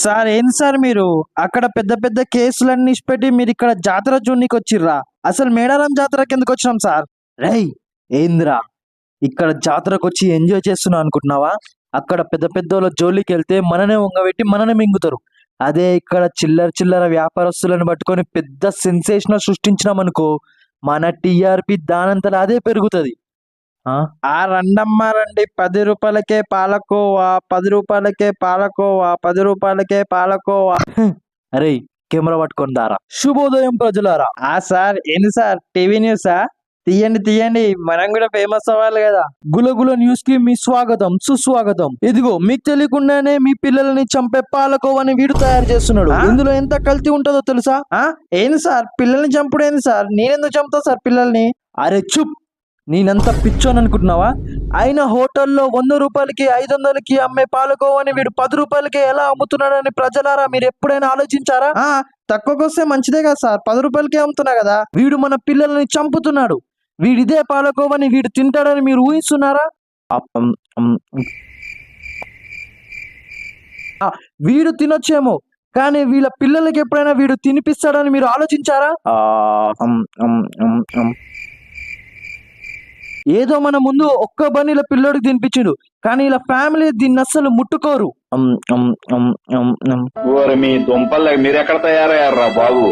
Sir ఏంది sir మీరు అక్కడ పెద్ద పెద్ద కేసులన్నీ ఇచ్చిపెట్టి మీరు ఇక్కడ జాతర చూడనీకి వచ్చిర్రా? అసలు మేడారం జాతరకి ఎందుకు వచ్చినాం సార్? రేయ్ ఏందిరా ఇక్కడ జాతరకు వచ్చి ఎంజాయ్ చేస్తున్నా అనుకుంటున్నావా? అక్కడ పెద్ద పెద్దోళ్ళ జోలికి వెళ్తే మననే వంగబెట్టి మననే మింగుతారు. అదే ఇక్కడ చిల్లర చిల్లర వ్యాపారస్తులను పట్టుకొని పెద్ద సెన్సేషన్ సృష్టించినాం అనుకో, మన టీఆర్పీ దానంతలా అదే పెరుగుతుంది. రండమ్మా రండి, 10 రూపాయలకే పాలకోవా, 10 రూపాయలకే పాలకోవా, 10 రూపాయలకే పాలకోవా. అరే కెమెరా పట్టుకొని దారా. శుభోదయం ప్రజలారా. సార్ ఏంది సార్ టీవీ న్యూసా? తీయండి తీయండి, మనం కూడా ఫేమస్ అవ్వాలి కదా. గులగుల న్యూస్ కి మీ స్వాగతం సుస్వాగతం. ఇదిగో మీకు తెలియకుండానే మీ పిల్లల్ని చంపే పాలకోవని వీడు తయారు చేస్తున్నాడు. ఇందులో ఎంత కల్తీ ఉంటుందో తెలుసా? ఏంది సార్ పిల్లల్ని చంపుడు ఏంది సార్? నేనెందుకు చంపుతా సార్ పిల్లల్ని? అరే చుప్, నేనంతా పిచ్చోని అనుకుంటున్నావా? అయినా హోటల్లో 100 రూపాయలకి 500కి అమ్మే పాలకోవని వీడు 10 రూపాయలకి ఎలా అమ్ముతున్నాడని ప్రజలారా మీరు ఎప్పుడైనా ఆలోచించారా? తక్కువకి వస్తే మంచిదే కదా సార్, 10 రూపాయలకే అమ్ముతున్నా కదా. వీడు మన పిల్లల్ని చంపుతున్నాడు. వీడిదే పాలకోవని వీడు తింటాడని మీరు ఊహిస్తున్నారా? వీడు తినొచ్చేమో, కానీ వీళ్ళ పిల్లలకి ఎప్పుడైనా వీడు తినిపిస్తాడని మీరు ఆలోచించారా? ఏదో మన ముందు ఒక్క బనీల పిల్లోడికి తినిపించుడు, కానీ ఇలా ఫ్యామిలీ దీన్ని అస్సలు ముట్టుకోరు. మీ దుంపలు మీరు ఎక్కడ తయారయ్యారా బాబు?